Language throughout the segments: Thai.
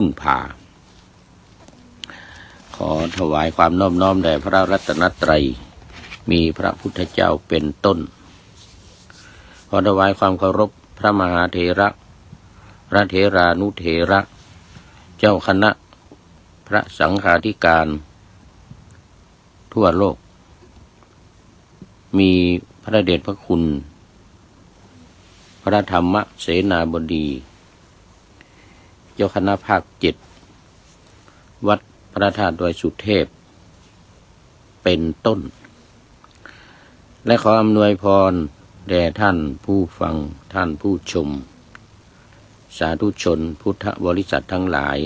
พึ่งพาขอถวายความนอบน้อมแด่พระรัตนตรัยมีพระพุทธเจ้าเป็นต้นขอถวายความเคารพพระมหาเถระพระเถรานุเถระเจ้าคณะพระสังฆาธิการทั่วโลกมีพระเดชพระคุณพระธรรมเสนาบดีเจ้าคณะภาค7วัดพระธาตุดอยสุเทพเป็นต้นและขออำนวยพรแด่ท่านผู้ฟังท่านผู้ชมสาธุชนพุทธบริษัททั้งหลาย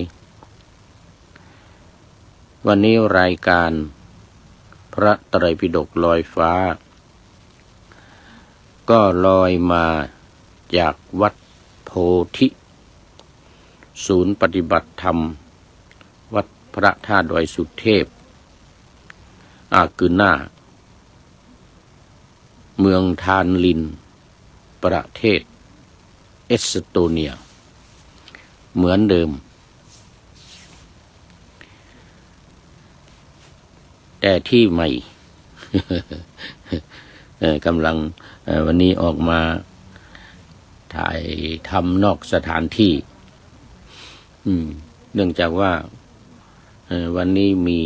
วันนี้รายการพระไตรปิฎกลอยฟ้าก็ลอยมาจากวัดโพธิศูนย์ปฏิบัติธรรมวัดพระธาตุดอยสุเทพอากือหน้าเมืองทานลินประเทศเอสโตเนียเหมือนเดิมแต่ที่ใหม่ กำลังวันนี้ออกมาถ่ายทำนอกสถานที่เนื่องจากว่าวันนี้มี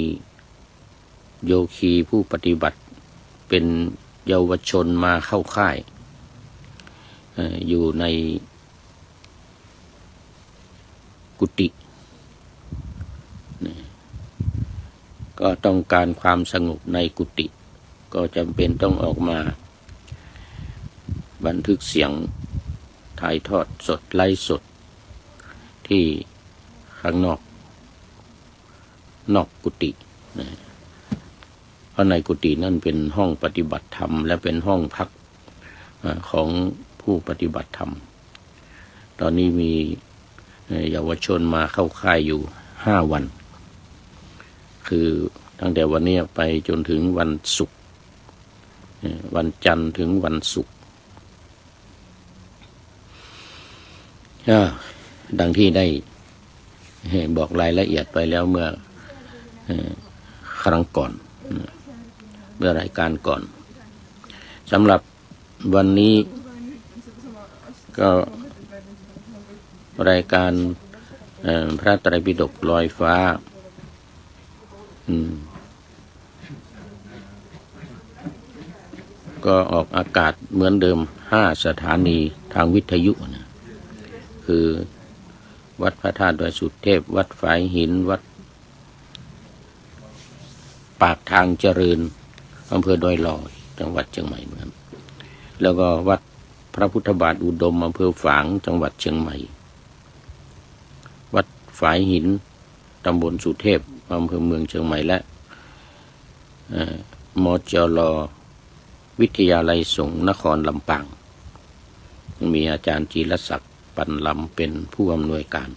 โยคีผู้ปฏิบัติเป็นเยาวชนมาเข้าค่ายอยู่ในกุฏิก็ต้องการความสงบในกุฏิก็จำเป็นต้องออกมาบันทึกเสียงถ่ายทอดสดไลฟ์สดที่ข้างนอกกุฏิเพราะในกุฏินั่นเป็นห้องปฏิบัติธรรมและเป็นห้องพักของผู้ปฏิบัติธรรมตอนนี้มีเยาวชนมาเข้าค่ายอยู่5 วันคือตั้งแต่วันนี้ไปจนถึงวันศุกร์วันจันทร์ถึงวันศุกร์ดังที่ได้บอกรายละเอียดไปแล้วเมื่อครั้งก่อนเมื่อรายการก่อนสำหรับวันนี้ก็รายการพระไตรปิฎกลอยฟ้าก็ออกอากาศเหมือนเดิม5 สถานีทางวิทยุนะคือวัดพระธาตุดอยสุเทพวัดฝายหินวัดปากทางเจริญอำเภอดอยหล่อจังหวัดเชียงใหม่เหมือนกันแล้วก็วัดพระพุทธบาทอุดมอำเภอฝางจังหวัดเชียงใหม่วัดฝายหินตำบลสุเทพอำเภอเมืองเชียงใหม่และมจล.วิทยาลัยสงฆ์นครลำปางมีอาจารย์จีรศักดิ์ปันลำเป็นผู้อำนวยการ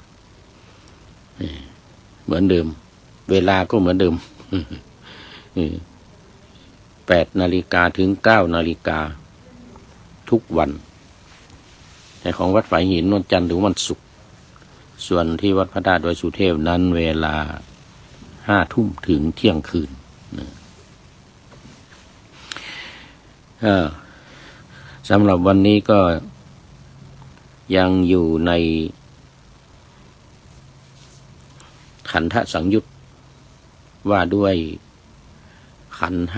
เหมือนเดิมเวลาก็เหมือนเดิม8 นาฬิกาถึง 9 นาฬิกาทุกวันแต่ของวัดฝายหินวันจันทร์ถึงวันศุกร์ส่วนที่วัดพระธาตุดอยสุเทพนั้นเวลา5 ทุ่มถึงเที่ยงคืนสำหรับวันนี้ก็ยังอยู่ในขันธสังยุตว่าด้วยขันธ์ 5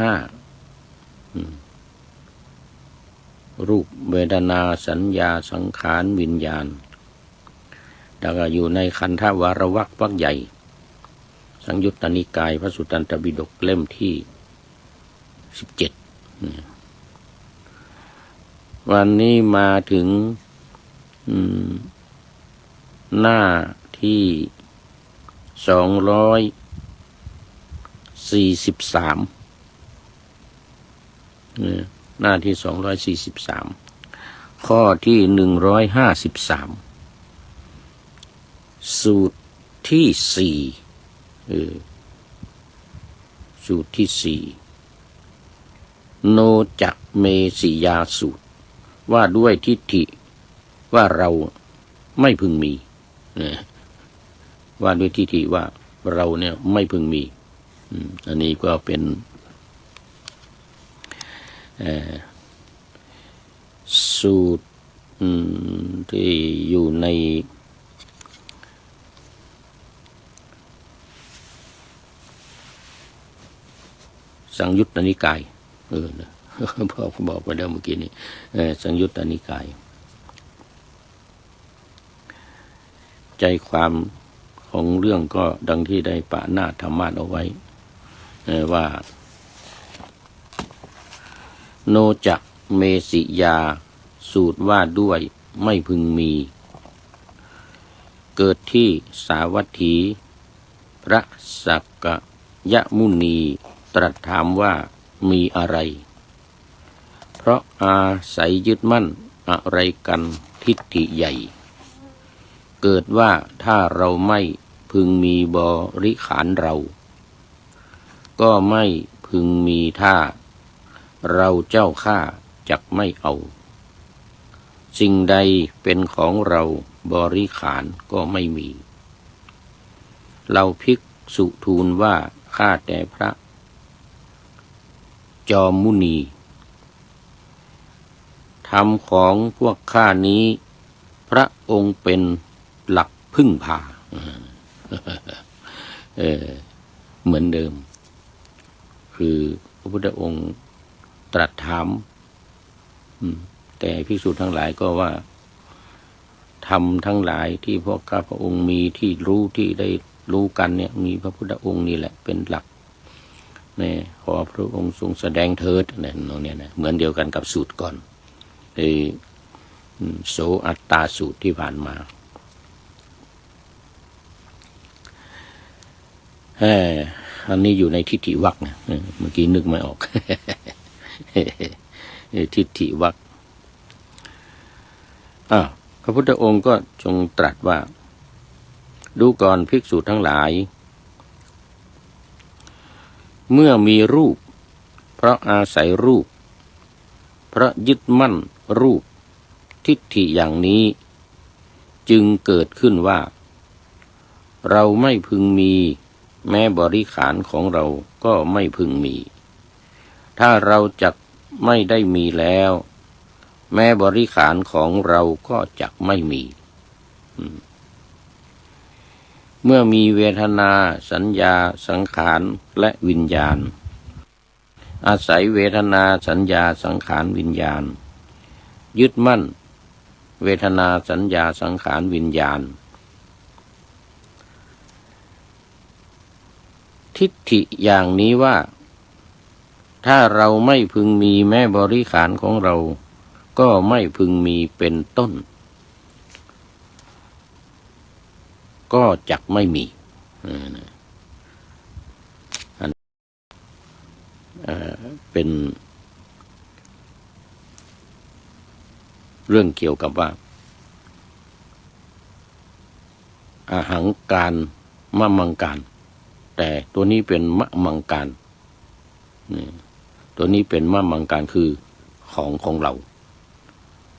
รูปเวทนาสัญญาสังขารวิญญาณแล้วก็อยู่ในขันธวารวรรควรรคใหญ่สังยุตตนิกายพระสุตตันตปิฎกเล่มที่17วันนี้มาถึงหน้าที่243หน้าที่243ข้อที่153สูตรที่4สูตรที่4โนจักเมสิยาสูตรว่าด้วยทิฏฐิว่าเราไม่พึงมี ว่าด้วยทิฏฐิว่าเราเนี่ยไม่พึงมีอันนี้ก็เป็นสูตรที่อยู่ในสังยุตตนิกายบอกไปแล้วเมื่อกี้นี้สังยุตตนิกายใจความของเรื่องก็ดังที่ได้ปะหน้าธรรมะเอาไว้ว่าโนจักเมสิยาสูตรว่าด้วยไม่พึงมีเกิดที่สาวัตถีพระสักกยมุนีตรัสถามว่ามีอะไรเพราะอาศัยยึดมั่นอะไรกันทิฏฐิใหญ่เกิดว่าถ้าเราไม่พึงมีบริขารเราก็ไม่พึงมีถ้าเราเจ้าข้าจักไม่เอาสิ่งใดเป็นของเราบริขารก็ไม่มีเราภิกษุทูลว่าข้าแต่พระจอมมุนีธรรมของพวกข้านี้พระองค์เป็นหลักพึ่งพาเหมือนเดิมคือพระพุทธองค์ตรัสถามแต่ภิกษุทั้งหลายก็ว่าธรรมทั้งหลายที่พวกข้าพระองค์มีที่รู้ที่ได้รู้กันเนี่ยมีพระพุทธองค์นี่แหละเป็นหลักเนี่ยขอพระองค์ทรงแสดงเถิดเนี่ยตรงนี้นะเหมือนเดียวกันกับสูตรก่อนโสอัตตาสูตรที่ผ่านมาอันนี้อยู่ในทิฏฐิวรรคนะเมื่อกี้นึกไม่ออก ทิฏฐิวรรคพระพุทธองค์ก็ทรงตรัสว่าดูก่อนภิกษุทั้งหลายเมื่อมีรูปเพราะอาศัยรูปเพราะยึดมั่นรูปทิฏฐิอย่างนี้จึงเกิดขึ้นว่าเราไม่พึงมีแม้บริขารของเราก็ไม่พึงมีถ้าเราจักไม่ได้มีแล้วแม้บริขารของเราก็จักไม่มีเมื่อมีเวทนาสัญญาสังขารและวิญญาณอาศัยเวทนาสัญญาสังขารวิญญาณยึดมั่นเวทนาสัญญาสังขารวิญญาณทิฏฐิอย่างนี้ว่าถ้าเราไม่พึงมีแม้บริขารของเราก็ไม่พึงมีเป็นต้นก็จักไม่มีเป็นเรื่องเกี่ยวกับว่าอาหังการมะมังการแต่ตัวนี้เป็นมะมังการตัวนี้เป็นมะมังการคือของเรา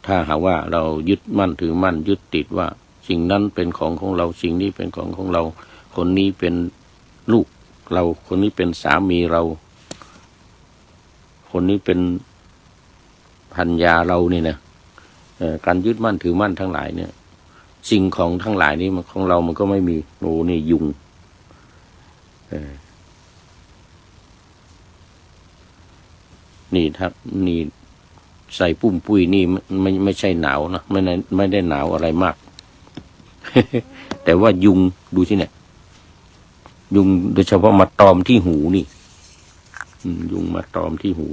ถ้าหากว่าเรายึดมั่นถือมั่นยึดติดว่าสิ่งนั้นเป็นของเราสิ่งนี้เป็นของเราคนนี้เป็นลูกเราคนนี้เป็นสามีเราคนนี้เป็นภรรยาเรานี่นะการยึดมั่นถือมั่นทั้งหลายเนี่ยสิ่งของทั้งหลายนี้มันของเรามันก็ไม่มีโอ้นี่ยุงนี่ถ้านี่ใส่ปุ้มปุ้ยนี่ไม่ใช่หนาวนะไม่ได้หนาวอะไรมาก แต่ว่ายุงดูสิเนี่ยยุงโดยเฉพาะมาตอมที่หูนี่ยุงมาตอมที่หู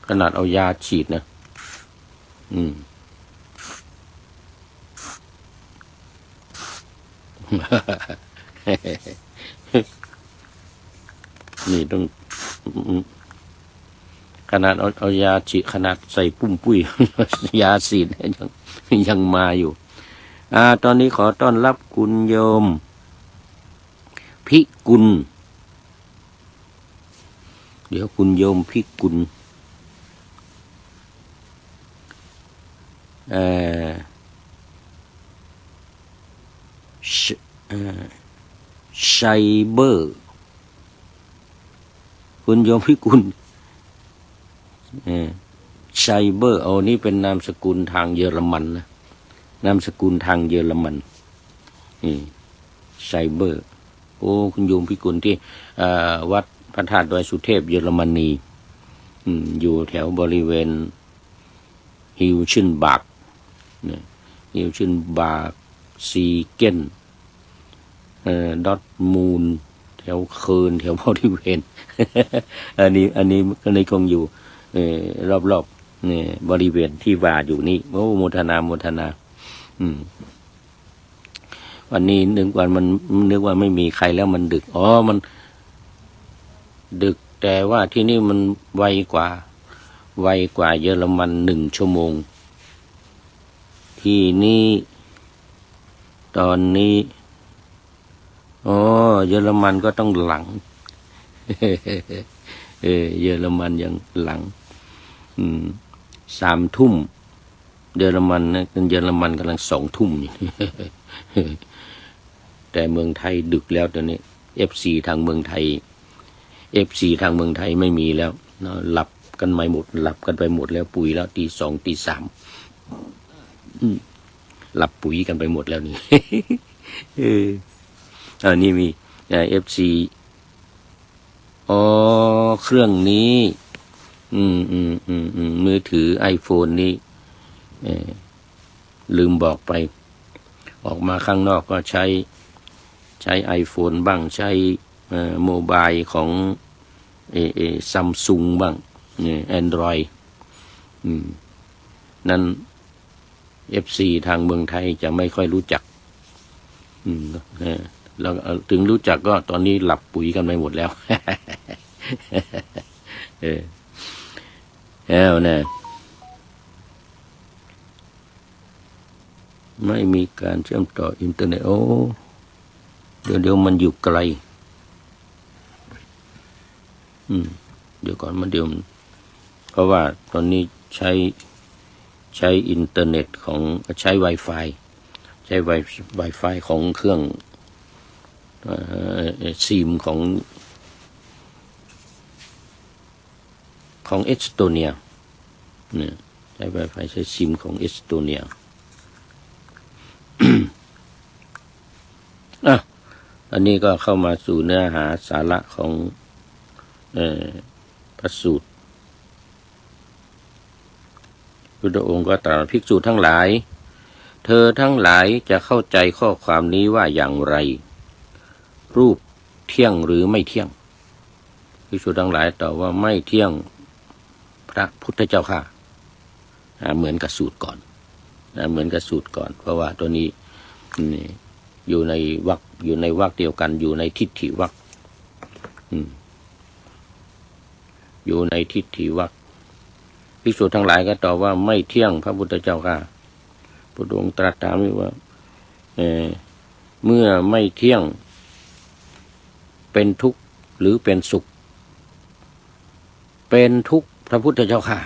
ขนาดเอายาฉีดนะนี่ต้องขนาดเอายาฉีดขนาดใส่ปุ้มปุ้ย ยาฉีดยังมาอยู่ตอนนี้ขอต้อนรับคุณโยมพิกุลเดี๋ยวคุณโยมพิกุล ไซเบอร์คุณโยมพิกุลไซเบอร์เอานี่เป็นนามสกุลทางเยอรมันนะนามสกุลทางเยอรมันไซเบอร์โอ้คุณโยมพิกุลที่วัดพระธาตุดอยสุเทพเยอรมนีอยู่แถวบริเวณฮิวชินบากฮิวชินบากซีเกนดอทมูลแถวเคิร์นแถวบริเวณ อันนี้คงอยู่รอบๆนี่บริเวณที่ว่าอยู่นี่โอ้โมทนาวันนี้นึกว่าไม่มีใครแล้วมันดึกมันดึกแต่ว่าที่นี่มันไวกว่าเยอรมัน1 ชั่วโมงที่นี่ตอนนี้เยอรมันก็ต้องหลัง เยอรมันยังหลัง3 ทุ่มเยอรมันนะเยอรมันกำลัง2 ทุ่มนี่ แต่เมืองไทยดึกแล้วตอนนี้ FC ทางเมืองไทยไม่มีแล้วเนาะหลับกันไปหมดแล้วปุ๋ยแล้วตี 2 ตี 3หลับปุ๋ยกันไปหมดแล้วนี่ นี่มีFC เครื่องนี้มือถือ iPhone นี้ลืมบอกไปออกมาข้างนอกก็ใช้ iPhone บ้างใช้โมบายของSamsung บ้าง Android นั้น FC ทางเมืองไทยจะไม่ค่อยรู้จักแล้วถึงรู้จักก็ตอนนี้หลับปุ๋ยกันไปหมดแล้ว แล้วนะไม่มีการเชื่อมต่ออินเทอร์เน็ตเดี๋ยวมันอยู่ไกลเดี๋ยวก่อนเพราะว่าตอนนี้ใช้อินเทอร์เน็ตของใช้ Wi-Fi ของเครื่องซิมของเอสโตเนียเนี่ยใช้ Wi-Fi ใช้ซิมของเอสโตเนีย อันนี้ก็เข้ามาสู่เนื้อหาสาระของพระสูตรพุทธองค์ก็ตรัสภิกษุทั้งหลายเธอทั้งหลายจะเข้าใจข้อความนี้ว่าอย่างไรรูปเที่ยงหรือไม่เที่ยงภิกษุทั้งหลายตอบว่าไม่เที่ยงพระพุทธเจ้าค่ะเหมือนกับสูตรก่อนเพราะว่าตัวนี้อยู่ในวรรคเดียวกันอยู่ในทิฏฐิวรรคอยู่ในทิฏฐิวรรคภิกษุทั้งหลายก็ตอบว่าไม่เที่ยงพระพุทธเจ้าค่ะพระองค์ตรัสถามว่าเมื่อไม่เที่ยงเป็นทุกข์หรือเป็นสุขเป็นทุกข์พระพุทธเจ้าค่ะ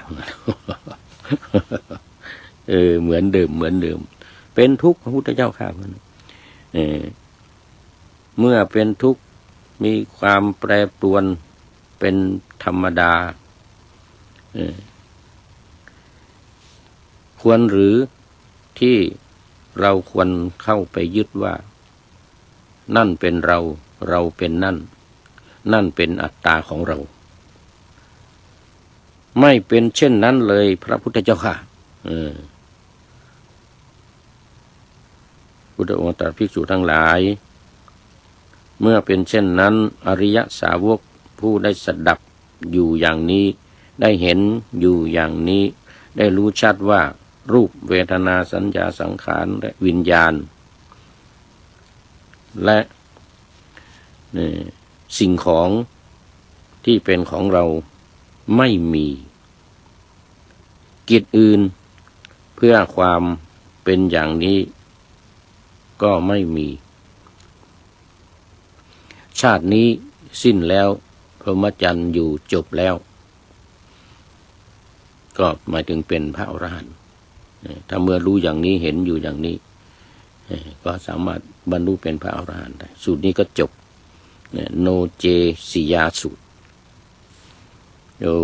เหมือนเดิมเป็นทุกข์พระพุทธเจ้าค่ะเมื่อเป็นทุกข์มีความแปรปรวนเป็นธรรมดาควรหรือที่เราควรเข้าไปยึดว่านั่นเป็นเราเป็นนั่นเป็นอัตตาของเราไม่เป็นเช่นนั้นเลยพระพุทธเจ้าค่ะพุทธองค์ตรัสภิกษุทั้งหลายเมื่อเป็นเช่นนั้นอริยสาวกผู้ได้สดับอยู่อย่างนี้ได้เห็นอยู่อย่างนี้ได้รู้ชัดว่ารูปเวทนาสัญญาสังขารและวิญญาณและสิ่งของที่เป็นของเราไม่มีกิจอื่นเพื่อความเป็นอย่างนี้ก็ไม่มีชาตินี้สิ้นแล้วพรหมจรรย์อยู่จบแล้วก็หมายถึงเป็นพระอรหันต์ถ้าเมื่อรู้อย่างนี้เห็นอยู่อย่างนี้ ก็สามารถบรรลุเป็นพระอรหันต์ได้สูตรนี้ก็จบโนเจสิยาสูตร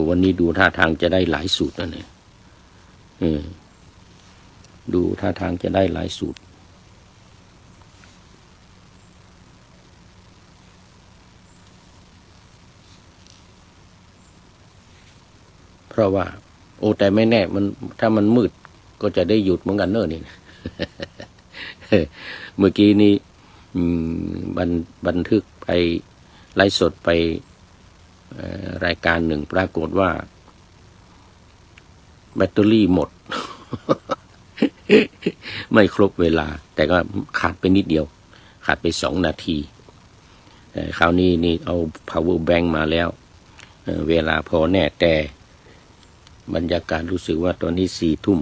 วันนี้ดูท่าทางจะได้หลายสูตรนะเนี่ยดูท่าทางจะได้หลายสูตรเพราะว่าแต่ไม่แน่มันถ้ามันมืดก็จะได้หยุดเหมือนกันเนอะนี่ เมื่อกี้นี้บันทึกไปไลฟ์สดไปรายการหนึ่งปรากฏว่าแบตเตอรี่หมด ไม่ครบเวลาแต่ก็ขาดไปนิดเดียวขาดไป2 นาทีคราวนี้นี่เอา power bank มาแล้วเวลาพอแน่แต่บรรยากาศรู้สึกว่าตอนนี้4 ทุ่ม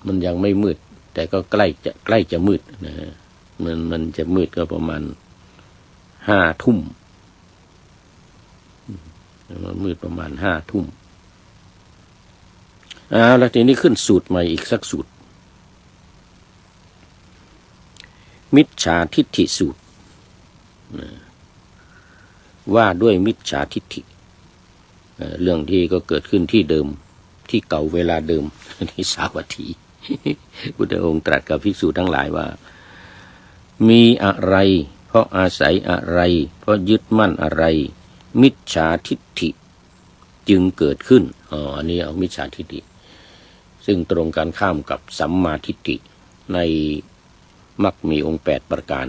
มันยังไม่มืดแต่ก็ใกล้จะมืดนะมันจะมืดก็ประมาณ5 ทุ่มมืดประมาณ5 ทุ่มแล้วทีนี้ขึ้นสูตรใหม่อีกสักสูตรมิจฉาทิฏฐิสูตรว่าด้วยมิจฉาทิฏฐิเรื่องที่ก็เกิดขึ้นที่เดิมที่เก่าเวลาเดิมที่สาวัตถีพุทธองค์ตรัสกับภิกษุทั้งหลายว่ามีอะไรเพราะอาศัยอะไรเพราะยึดมั่นอะไรมิจฉาทิฏฐิจึงเกิดขึ้นอันนี้เอามิจฉาทิฏฐิซึ่งตรงกันข้ามกับสัมมาทิฏฐิในมรรคมีองค์8 ประการ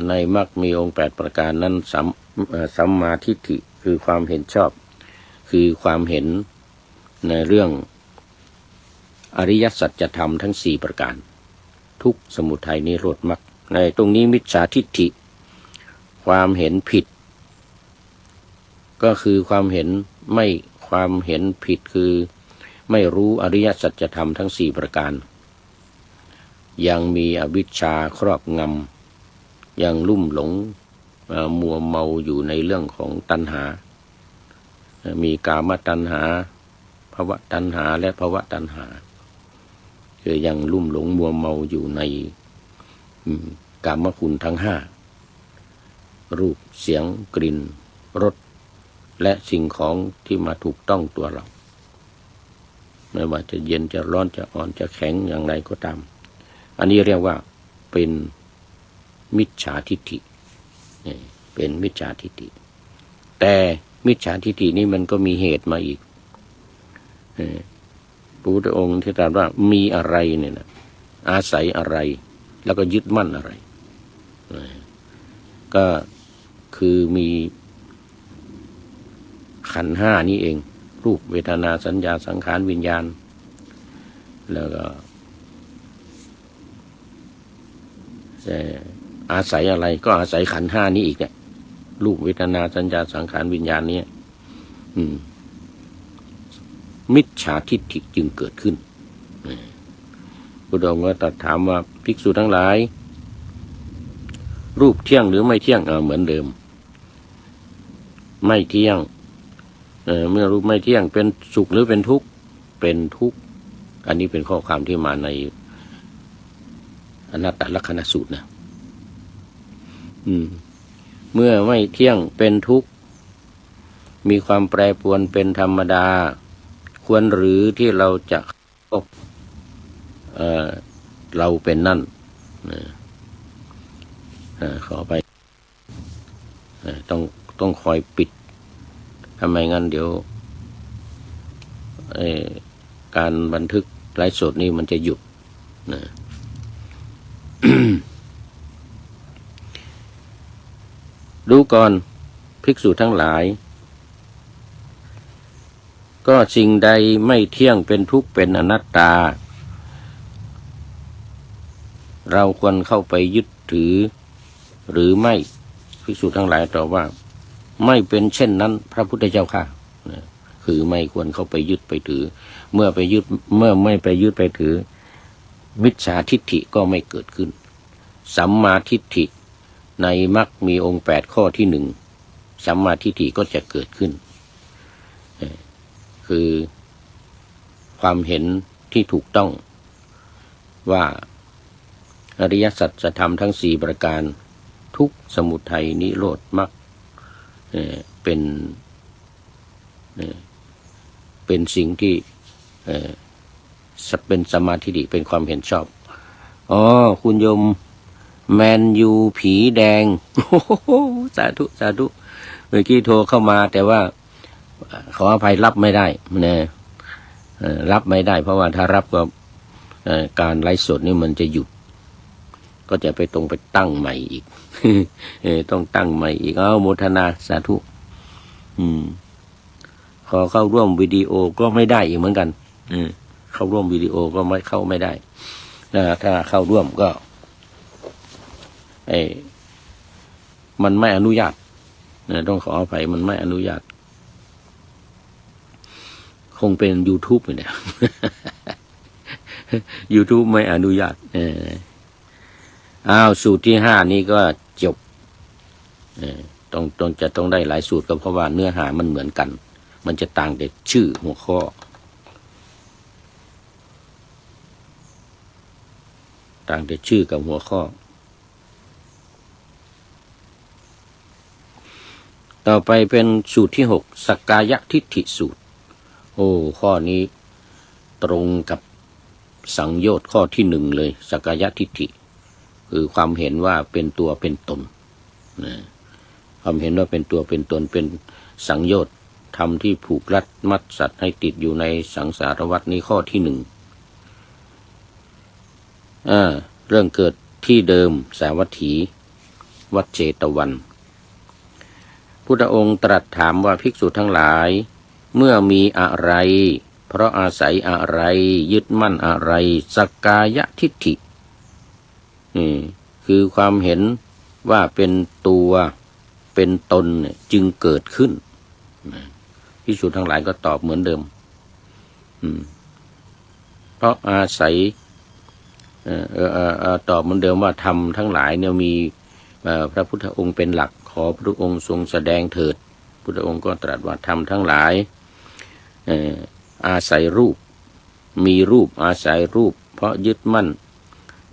ในมรรคมีองค์8 ประการนั้นสัมมาทิฏฐิคือความเห็นชอบคือความเห็นในเรื่องอริยสัจธรรมทั้ง4 ประการทุกข์สมุทัยนิโรธมรรคในตรงนี้มิจฉาทิฏฐิความเห็นผิดก็คือความเห็นผิดคือไม่รู้อริยสัจธรรมทั้ง4 ประการยังมีอวิชชาครอบงำยังลุ่มหลงมัวเมาอยู่ในเรื่องของตัณหามีกามตัณหาภวตัณหาและภวตัณหาคือยังลุ่มหลงมัวเมาอยู่ในกามคุณทั้ง5รูปเสียงกลิ่นรสและสิ่งของที่มาถูกต้องตัวเราไม่ว่าจะเย็นจะร้อนจะอ่อนจะแข็งอย่างไรก็ตามอันนี้เรียกว่าเป็นมิจฉาทิฏฐิเป็นมิจฉาทิฏฐิแต่มิจฉาทิฏฐินี้มันก็มีเหตุมาอีกพระพุทธองค์ที่ตรัสว่ามีอะไรเนี่ยนะอาศัยอะไรแล้วก็ยึดมั่นอะไรก็คือมีขันธ์5นี้เองรูปเวทนาสัญญาสังขารวิญญาณแล้วก็อาศัยอะไรก็อาศัยขันธ์5นี้อีกเนี่ยรูปเวทนาสัญญาสังขารวิญญาณนี้มิจฉาทิฏฐิจึงเกิดขึ้นพระองค์ก็ตรัสถามว่าภิกษุทั้งหลายรูปเที่ยงหรือไม่เที่ยงเหมือนเดิมไม่เที่ยงเมื่อรูปไม่เที่ยงเป็นสุขหรือเป็นทุกข์เป็นทุกข์อันนี้เป็นข้อความที่มาในอนัตตลักษณสูตรนะเมื่อไม่เที่ยงเป็นทุกข์มีความแปรปรวนเป็นธรรมดาควรหรือที่เราจะเราเป็นนั่นขอไปต้องคอยปิดทำไมงั้นเดี๋ยวการบันทึกไลฟ์สดนี่มันจะหยุดนะ ดูก่อนภิกษุทั้งหลายก็สิ่งใดไม่เที่ยงเป็นทุกข์เป็นอนัตตาเราควรเข้าไปยึดถือหรือไม่ภิกษุทั้งหลายตอบว่าไม่เป็นเช่นนั้นพระพุทธเจ้าค่ะคือไม่ควรเข้าไปยึดไปถือเมื่อไม่ไปยึดไปถือมิจฉาทิฏฐิก็ไม่เกิดขึ้นสัมมาทิฏฐิในมรรคมีองค์8ข้อที่1สัมมาทิฏฐิก็จะเกิดขึ้นคือความเห็นที่ถูกต้อง ว่าอริยสัจธรรมทั้ง4ประการทุกข์สมุทัยนิโรธมรรคเป็นสิ่งที่เป็นสมาธิดิเป็นความเห็นชอบอ๋อคุณโยมแมนยูผีแดงสาธุสาธุเมื่อกี้โทรเข้ามาแต่ว่าขออภัยรับไม่ได้นะรับไม่ได้เพราะว่าถ้ารับก็การไลฟ์สดนี่มันจะหยุดก็จะไปตั้งใหม่อีก ต้องตั้งใหม่อีกโมทนาสาธุขอเข้าร่วมวิดีโอก็ไม่ได้อีกเหมือนกันเข้าร่วมวิดีโอก็ไม่ได้ถ้าเข้าร่วมก็มันไม่อนุญาตต้องขออภัยมันไม่อนุญาตคงเป็น YouTube เนี่ย YouTube ไม่อนุญาตสูตรที่5นี้ก็จบต้องได้หลายสูตรก็เพราะว่าเนื้อหามันเหมือนกันมันจะต่างแต่ชื่อหัวข้อต่างแต่ชื่อกับหัวข้อต่อไปเป็นสูตรที่6สักกายทิฏฐิสูตรข้อนี้ตรงกับสังโยชน์ข้อที่1เลยสักกายทิฏฐิคือความเห็นว่าเป็นตัวเป็นตนความเห็นว่าเป็นตัวเป็นตนเป็นสังโยชน์ธรรมที่ผูกรัดมัดสัตว์ให้ติดอยู่ในสังสารวัฏนี้ข้อที่1เรื่องเกิดที่เดิมสาวัตถีวัดเจตวันพุทธองค์ตรัสถามว่าภิกษุทั้งหลายเมื่อมีอะไรเพราะอาศัยอะไรยึดมั่นอะไรสักกายทิฏฐิคือความเห็นว่าเป็นตัวเป็นตนจึงเกิดขึ้นภิกษุทั้งหลายก็ตอบเหมือนเดิมเพราะอาศัยตอบเหมือนเดิมว่าธรรมทั้งหลายเนี่ยมีพระพุทธองค์เป็นหลักขอพระองค์ทรงแสดงเถิดพุทธองค์ก็ตรัสว่าธรรมทั้งหลายอาศัยรูปมีรูปอาศัยรูปเพราะยึดมั่น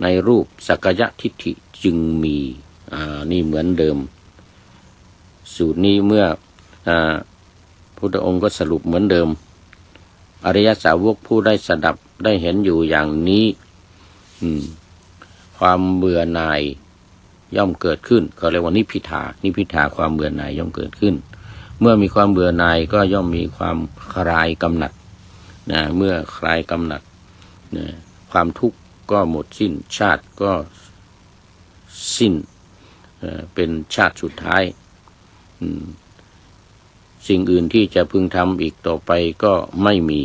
ในรูปสักกายทิฏฐิจึงมีนี่เหมือนเดิมสูตรนี้เมื่อพุทธองค์ก็สรุปเหมือนเดิมอริยสาวกผู้ได้สดับได้เห็นอยู่อย่างนี้ความเบื่อหน่ายย่อมเกิดขึ้นเขาเรียกว่านิพพิทาความเบื่อหน่ายย่อมเกิดขึ้นเมื่อมีความเบื่อหน่ายก็ย่อมมีความคลายกำหนัดเมื่อคลายกำหนัดความทุกข์ก็หมดสิ้นชาติก็สิ้นเป็นชาติสุดท้ายสิ่งอื่นที่จะพึงทำอีกต่อไปก็ไม่มี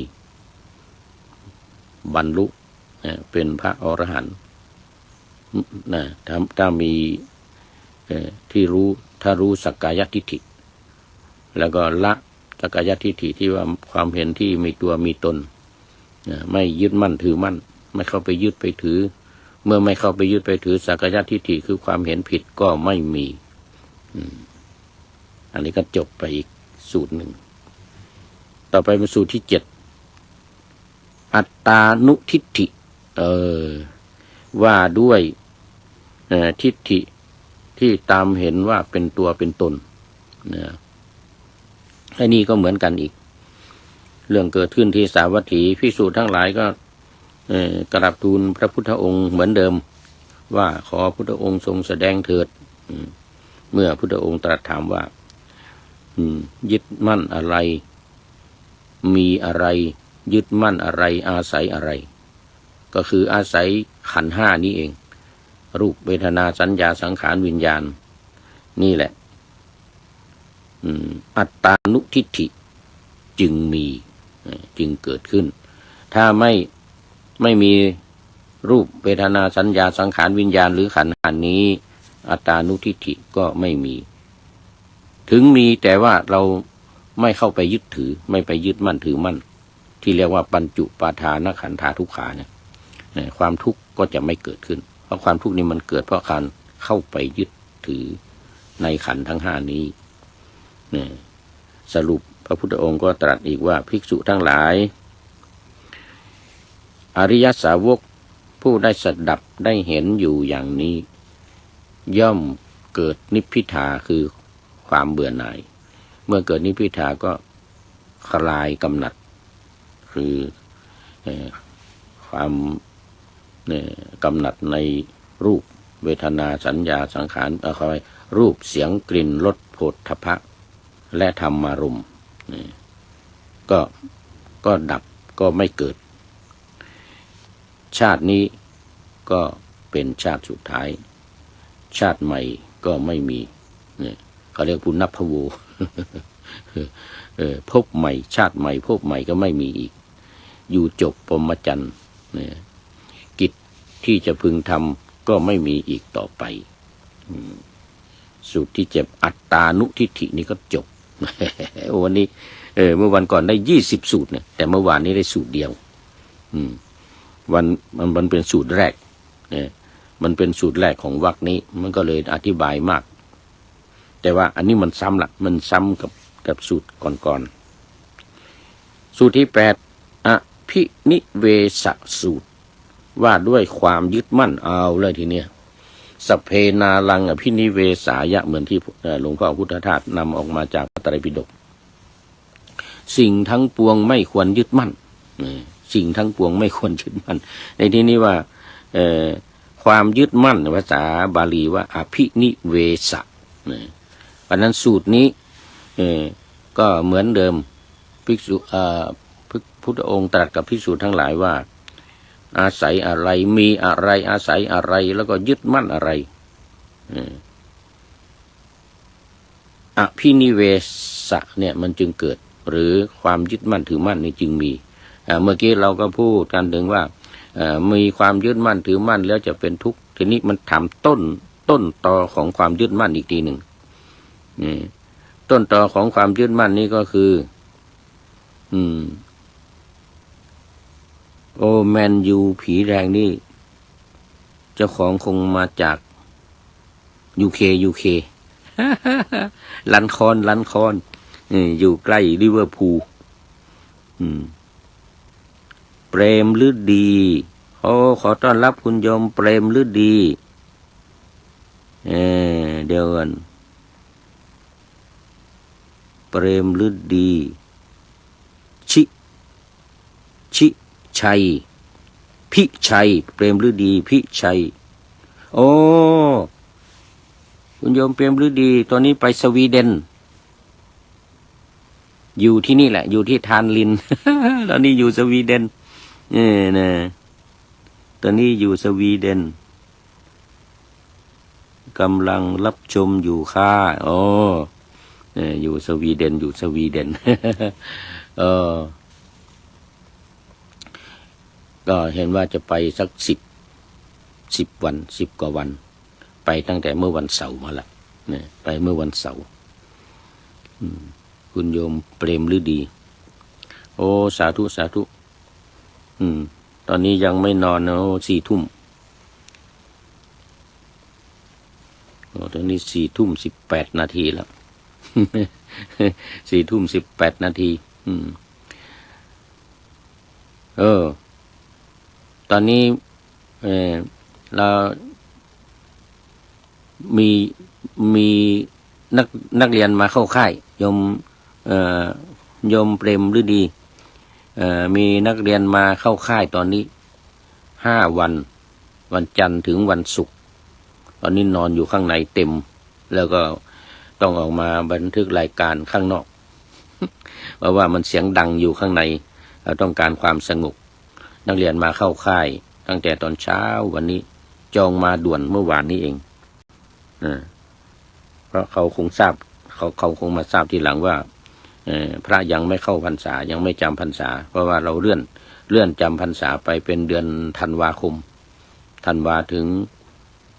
บรรลุเป็นพระอรหันต์ถ้ามีที่รู้ถ้ารู้สักกายทิฏฐิแล้วก็ละสักกายทิฏฐิที่ว่าความเห็นที่มีตัวมีตนไม่ยึดมั่นถือมั่นไม่เข้าไปยึดไปถือเมื่อไม่เข้าไปยึดไปถือสักกายทิฏฐิคือความเห็นผิดก็ไม่มีอันนี้ก็จบไปอีกสูตรหนึ่งต่อไปเป็นสูตรที่7อัตตานุทิฏฐิว่าด้วยทิฏฐิที่ตามเห็นว่าเป็นตัวเป็นตนไอ้นี่ก็เหมือนกันอีกเรื่องเกิดขึ้นที่สาวัตถีภิกษุทั้งหลายก็กราบทูลพระพุทธองค์เหมือนเดิมว่าขอพุทธองค์ทรงแสดงเถิดเมื่อพุทธองค์ตรัสถามว่ายึดมั่นอะไรมีอะไรยึดมั่นอะไรอาศัยอะไรก็คืออาศัยขันธ์5นี้เองรูปเวทนาสัญญาสังขารวิญญาณนี่แหละอัตตานุทิฏฐิจึงมีจึงเกิดขึ้นถ้าไม่มีรูปเวทนาสัญญาสังขารวิญญาณหรือขันธ์5นี้อัตตานุทิฏฐิก็ไม่มีถึงมีแต่ว่าเราไม่เข้าไปยึดถือไม่ไปยึดมั่นถือมั่นที่เรียกว่าปัญจุปาทานขันธาทุกขาเนี่ยความทุกข์ก็จะไม่เกิดขึ้นเพราะความทุกข์นี้มันเกิดเพราะการเข้าไปยึดถือในขันธ์ทั้ง5นี้สรุปพระพุทธองค์ก็ตรัสอีกว่าภิกษุทั้งหลายอริยสาวก ผู้ได้สดับได้เห็นอยู่อย่างนี้ ย่อมเกิดนิพพิทาคือความเบื่อหน่าย เมื่อเกิดนิพพิทาก็คลายกำหนัดคือความกำหนัดในรูปเวทนาสัญญาสังขารรูปเสียงกลิ่นรสโผฏฐัพพะและธรรมารมณ์ก็ดับก็ไม่เกิดชาตินี้ก็เป็นชาติสุดท้ายชาติใหม่ก็ไม่มีเนี่ยเขาเรียกปุณณพโว พบใหม่ชาติใหม่พบใหม่ก็ไม่มีอีกอยู่จบพรหมจรรย์กิจที่จะพึงทำก็ไม่มีอีกต่อไปสูตรที่เจ็บอัตตานุทิฏฐินี่ก็จบ วันนี้เมื่อวันก่อนได้20สูตรเนี่ยแต่เมื่อวานนี้ได้สูตรเดียวมันเป็นสูตรแรกมันเป็นสูตรแรกของวรรคนี้มันก็เลยอธิบายมากแต่ว่าอันนี้มันซ้ำละมันซ้ำกับสูตรก่อนสูตรที่8อภินิเวสสูตรว่าด้วยความยึดมั่นเอาเลยทีเนี้ยสัพเพนาลังอภินิเวสายะเหมือนที่หลวงพ่อพุทธทาสนำออกมาจากพระไตรปิฎกสิ่งทั้งปวงไม่ควรยึดมั่นสิ่งทั้งปวงไม่ควรยึดมั่นในที่นี้ว่าความยึดมั่นภาษาบาลีว่าอภินิเวสะเพราะนั้นสูตรนี้ก็เหมือนเดิมภิกษุพุทธองค์ตรัสกับภิกษุทั้งหลายว่าอาศัยอะไรมีอะไรอาศัยอะไรแล้วก็ยึดมั่นอะไรอภินิเวสะเนี่ยมันจึงเกิดหรือความยึดมั่นถือมั่นนี่จึงมีเมื่อกี้เราก็พูดกันถึงว่ามีความยึดมั่นถือมั่นแล้วจะเป็นทุกข์ทีนี้มันทำต้นตอของความยึดมั่นอีกทีหนึ่งต้นตอของความยึดมั่นนี่ก็คือโอแมนยูผีแดงนี่เจ้าของคงมาจากยูเค ลันคอนอยู่ใกล้ลิเวอร์พูลเปรมฤดีขอต้อนรับคุณโยมเปรมฤดีเดี๋ยวกันเปรมฤดีชิชัยพิชัยเปรมฤดีพิชัยโอ้คุณโยมเปรมฤดีตอนนี้ไปสวีเดนอยู่ที่นี่แหละอยู่ที่ทานลิน ตอนนี้อยู่สวีเดนนะตอนนี้อยู่สวีเดนกำลังรับชมอยู่ค่ะอยู่สวีเดนก็เห็นว่าจะไปสัก10 วัน10 กว่าวันไปตั้งแต่เมื่อวันเสาร์มาละไปเมื่อวันเสาร์คุณโยมเปรมฤดีโอ้สาธุตอนนี้ยังไม่นอนนะ4 ทุ่มตอนนี้4 ทุ่ม 18 นาทีแล้ว4 ทุ่ม 18 นาทีตอนนี้เรามีนักเรียนมาเข้าค่ายโยมเปรมฤดีมีนักเรียนมาเข้าค่ายตอนนี้5 วันจันทร์ถึงวันศุกร์ตอนนี้นอนอยู่ข้างในเต็มแล้วก็ต้องออกมาบันทึกรายการข้างนอก เพราะว่ามันเสียงดังอยู่ข้างในเราต้องการความสงบนักเรียนมาเข้าค่ายตั้งแต่ตอนเช้าวันนี้จองมาด่วนเมื่อวานนี้เองเพราะเขาคงทราบเขาคงมาทราบทีหลังว่าพระยังไม่เข้าพรรษายังไม่จำพรรษาเพราะว่าเราเลื่อนจำพรรษาไปเป็นเดือนธันวาคมถึง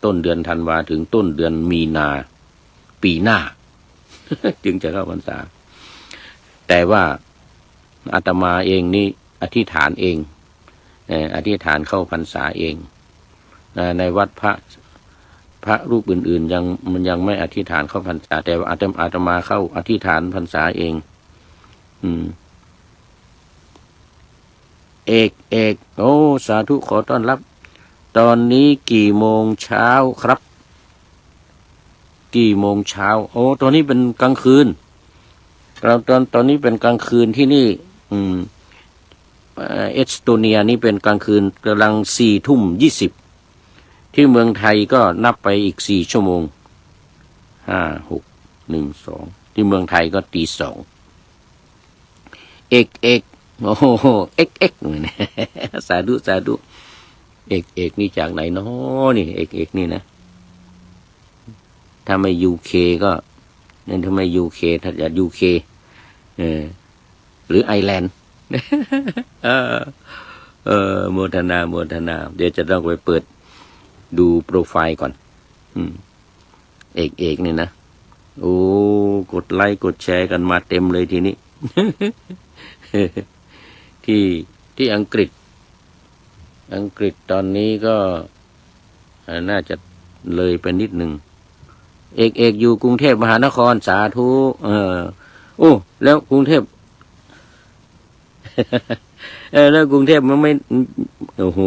ต้นเดือนธันวาถึงต้นเดือนมีนาปีหน้า จึงจะเข้าพรรษาแต่ว่าอาตมาเองนี่อธิษฐานเองอธิษฐานเข้าพรรษาเองในวัดพระรูปอื่นๆมันยังไม่อธิษฐานเข้าพรรษาแต่ว่าอาตมาเข้าอธิษฐานพรรษาเองเอกโอ้สาธุขอต้อนรับ ตอนนี้กี่โมงเช้าครับกี่โมงเช้าโอ้ตอนนี้เป็นกลางคืนตอนนี้เป็นกลางคืนที่นี่เอสโตเนียนี่เป็นกลางคืนกำลัง4:20ที่เมืองไทยก็นับไปอีก4 ชั่วโมง5 6 1 2ที่เมืองไทยก็2:00เอกโอ้โหเอกสาธุเอกนี่จากไหนเนาะนี่เอกนี่นะถ้าไม่ UK ก็นั่นถ้าไม่ UK ถ้าจะ UK หรือไอร์แลนด์โมทนาเดี๋ยวจะต้องไปเปิดดูโปรไฟล์ก่อนเอกนี่นะโอ้กดไลค์กดแชร์กันมาเต็มเลยทีนี้ ที่อังกฤษตอนนี้ก็น่าจะเลยไปนิดหนึ่งเอกอยู่กรุงเทพมหานครสาธุโอ้แล้วกรุงเทพ แล้วกรุงเทพมันไม่โอ้โห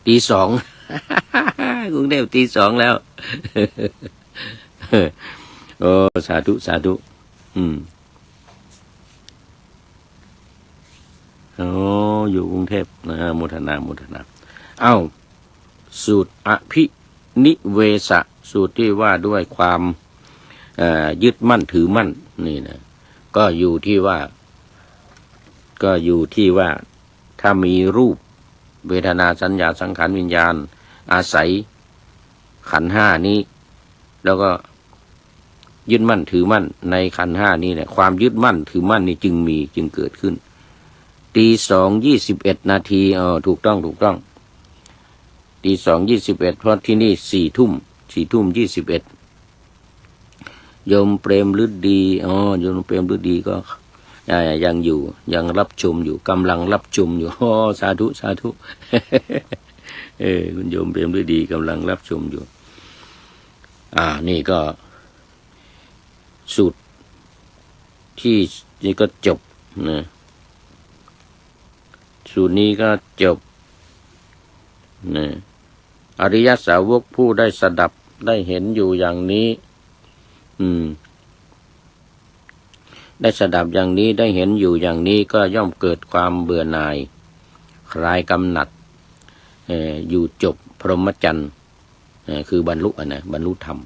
2:00 กรุงเทพ2:00แล้ว โอ้สาธุโอ้อยู่กรุงเทพนะโมทนาเอ้าสูตรอภินิเวสสูตรที่ว่าด้วยความยึดมั่นถือมั่นนี่นะก็อยู่ที่ว่าถ้ามีรูปเวทนาสัญญาสังขารวิญญาณอาศัยขันธ์5นี้แล้วก็ยึดมั่นถือมั่นในขันธ์5นี้เนี่ยความยึดมั่นถือมั่นนี่จึงเกิดขึ้น2:21ถูกต้อง2:21เพราะที่นี่4:21โยมเปรมฤดีโยมเปรมฤดีก็ยังอยู่ยังรับชมอยู่กำลังรับชมอยู่สาธุคุณโยมเปรมฤดีกำลังรับชมอยู่นี่ก็สูตรที่นี่ก็จบนะสูตรนี้ก็จบนะอริยสาวกผู้ได้สดับได้เห็นอยู่อย่างนี้ได้สดับอย่างนี้ได้เห็นอยู่อย่างนี้ก็ย่อมเกิดความเบื่อหน่ายคลายกำหนัดอยู่จบพรหมจรรย์คือบรรลุบรรลุธรรม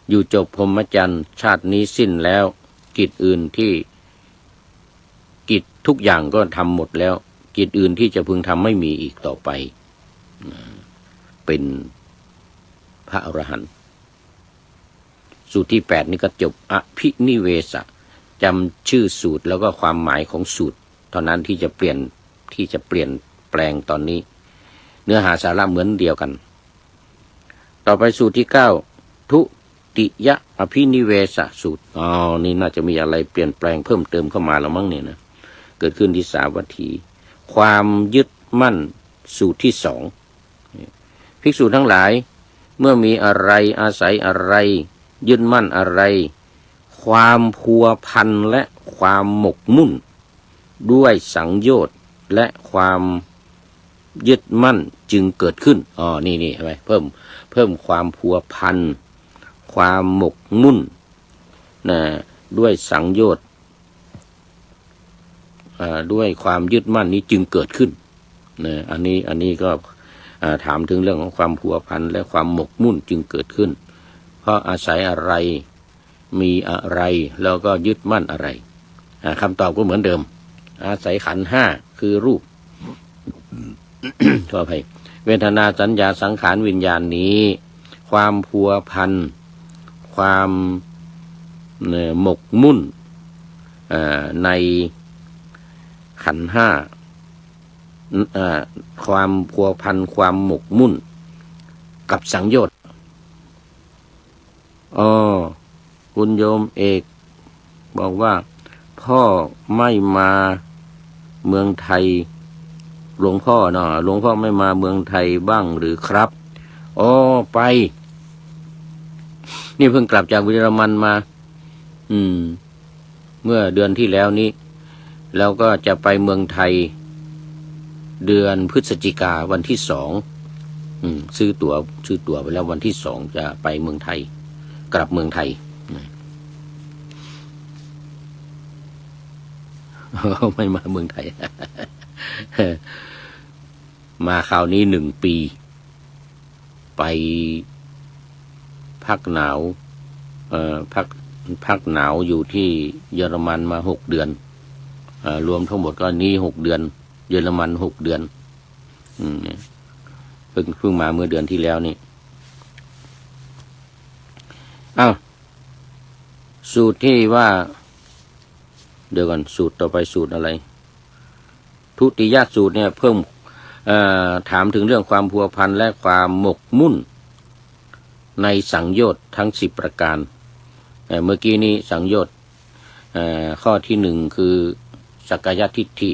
อยู่จบพรหมจรรย์ชาตินี้สิ้นแล้วกิจอื่นที่กิจทุกอย่างก็ทำหมดแล้วกิจอื่นที่จะพึงทำไม่มีอีกต่อไปเป็นพระอรหันต์สูตรที่8นี่ก็จบอภินิเวสจำชื่อสูตรแล้วก็ความหมายของสูตรเท่านั้นที่จะเปลี่ยนแปลงตอนนี้เนื้อหาสาระเหมือนเดียวกันต่อไปสูตรที่9ทุติยอภินิเวสสูตรนี่น่าจะมีอะไรเปลี่ยนแปลงเพิ่มเติมเข้ามาแล้วมั้งเนี่ยนะเกิดขึ้นที่สาวัตถีความยึดมั่นสูตรที่2ภิกษุทั้งหลายเมื่อมีอะไรอาศัยอะไรยึดมั่นอะไรความพัวพันและความหมกมุ่นด้วยสังโยชน์และความยึดมั่นจึงเกิดขึ้นนี่ใช่ไหมเพิ่มความพัวพันความหมกมุ่นด้วยสังโยชน์ด้วยความยึดมั่นนี้จึงเกิดขึ้นอันนี้ก็ถามถึงเรื่องของความพัวพันและความหมกมุ่นจึงเกิดขึ้นเพราะอาศัยอะไรมีอะไรแล้วก็ยึดมั่นอะไรคำตอบก็เหมือนเดิมอาศัยขันธ์5คือรูป ขออภัยเวทนาสัญญาสังขารวิญญาณนี้ความพัวพันความหมกมุ่นในขันธ์5ความพัวพันความหมกมุ่นกับสังโยชน์คุณโยมเอกบอกว่าพ่อไม่มาเมืองไทยหลวงพ่อไม่มาเมืองไทยบ้างหรือครับไปนี่เพิ่งกลับจากเยอรมันมาเมื่อเดือนที่แล้วนี้แล้วก็จะไปเมืองไทย เดือนพฤศจิกาวันที่2ซื้อตั๋วไปแล้ววันที่2จะไปเมืองไทยกลับเมืองไทยไม่มาเมืองไทย มาคราวนี้1 ปีไปพักหนาวพักหนาวอยู่ที่เยอรมันมา6 เดือนรวมทั้งหมดก็นี้6 เดือนเยอรมัน6 เดือนเพิ่งมาเมื่อเดือนที่แล้วนี่สูตรที่ว่าเดี๋ยวก่อนสูตรต่อไปสูตรอะไรทุติยสูตรเนี่ยเพิ่มถามถึงเรื่องความพัวพันและความหมกมุ่นในสังโยชน์ทั้ง10 ประการเมื่อกี้นี้สังโยชน์ข้อที่1คือสักกายทิฏฐิ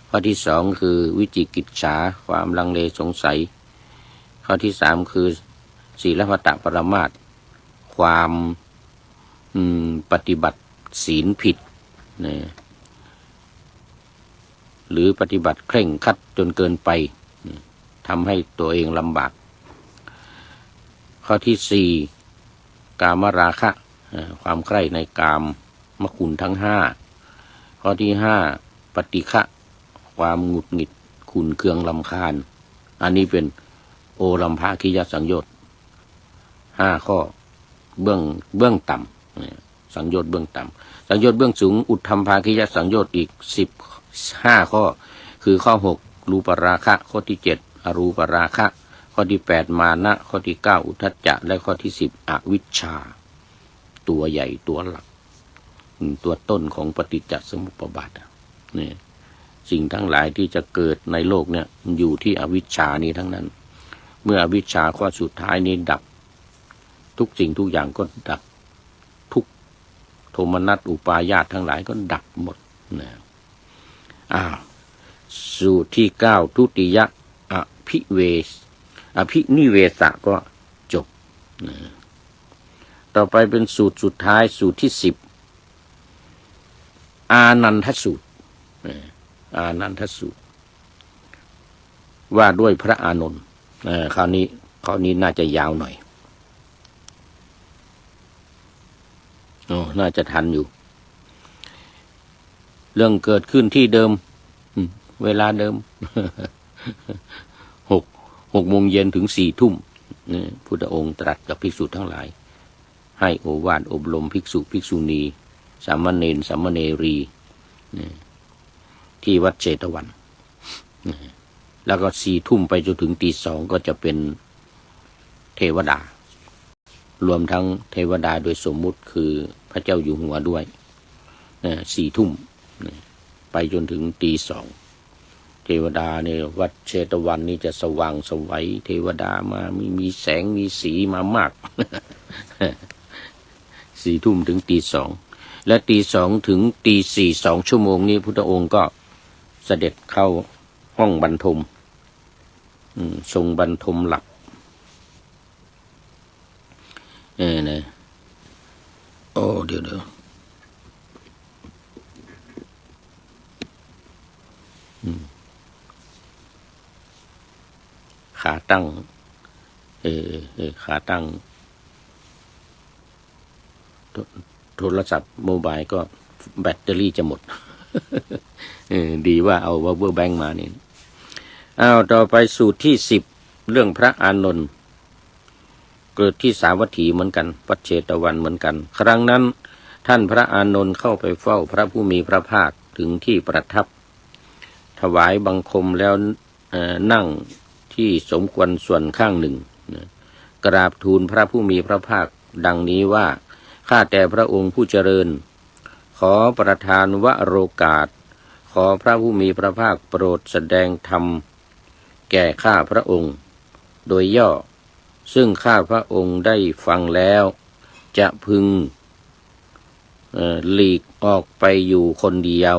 ข้อที่2คือวิจิกิจฉาความลังเลสงสัยข้อที่3คือศีลพัตตปรมาสสความปฏิบัติศีลผิดนะหรือปฏิบัติเคร่งครัดจนเกินไปทำให้ตัวเองลำบากข้อที่4กามราคะความใคร่ในกามมคุณทั้ง5ข้อที่5ปฏิฆะความหงุดหงิดขุ่นเคืองรำคาญอันนี้เป็นโอรัมภคิยสังโยชน์5 ข้อเบื้องต่ำสังโยชน์เบื้องต่ำสังโยชน์เบื้องสูงอุทธัมภคิยสังโยชน์อีก15 ข้อคือข้อ6รูปราคะข้อที่7อรูปราคะข้อที่8มานะข้อที่9อุทธัจจะและข้อที่10อวิชชาตัวใหญ่ตัวหลักตัวต้นของปฏิจจสมุปบาทนี่สิ่งทั้งหลายที่จะเกิดในโลกเนี่ยอยู่ที่อวิชชานี้ทั้งนั้นเมื่ออวิชชาข้อสุดท้ายนี้ดับทุกสิ่งทุกอย่างก็ดับทุกโทมนัสอุปาญาตทั้งหลายก็ดับหมดนะสูตรที่9ทุติยะอภินิเวสก็จบนะต่อไปเป็นสูตรสุดท้ายสูตรที่10อานันทสูตรอานันทสูตรว่าด้วยพระอานนท์คราวนี้น่าจะยาวหน่อยน่าจะทันอยู่เรื่องเกิดขึ้นที่เดิมเวลาเดิม 6 โมงเย็นถึง4 ทุ่มพุทธองค์ตรัสกับภิกษุทั้งหลายให้โอวาทอบรมภิกษุภิกษุณีสามเณรสามเณรีที่วัดเชตวันแล้วก็4 ทุ่มไปจนถึงตี 2ก็จะเป็นเทวดารวมทั้งเทวดาโดยสมมุติคือพระเจ้าอยู่หัวด้วย4 ทุ่มไปจนถึงตี 2เทวดาเนี่ยวัดเชตวันนี่จะสว่างสวัยเทวดามามีแสงมีสีมามาก 4 ทุ่มถึงตี 2และตี 2ถึงตี 4 2 ชั่วโมงนี้พุทธองค์ก็เสด็จเข้าห้องบรรทมทรงบรรทมหลับนะเดี๋ยวขาตั้งขาตั้งโทรศัพท์โมบายก็แบตเตอรี่จะหมด ดีว่าเอาวาเวอร์แบงค์มานี่ต่อไปสูตรที่10เรื่องพระอานนท์เกิดที่สาวัตถีเหมือนกันวัดเชตวันเหมือนกันครั้งนั้นท่านพระอานนท์เข้าไปเฝ้าพระผู้มีพระภาคถึงที่ประทับถวายบังคมแล้วนั่งที่สมควรส่วนข้างหนึ่งกราบทูลพระผู้มีพระภาคดังนี้ว่าข้าแต่พระองค์ผู้เจริญขอประทานวโรกาสขอพระผู้มีพระภาคโปรดแสดงธรรมแก่ข้าพระองค์โดยย่อซึ่งข้าพระองค์ได้ฟังแล้วจะพึงหลีกออกไปอยู่คนเดียว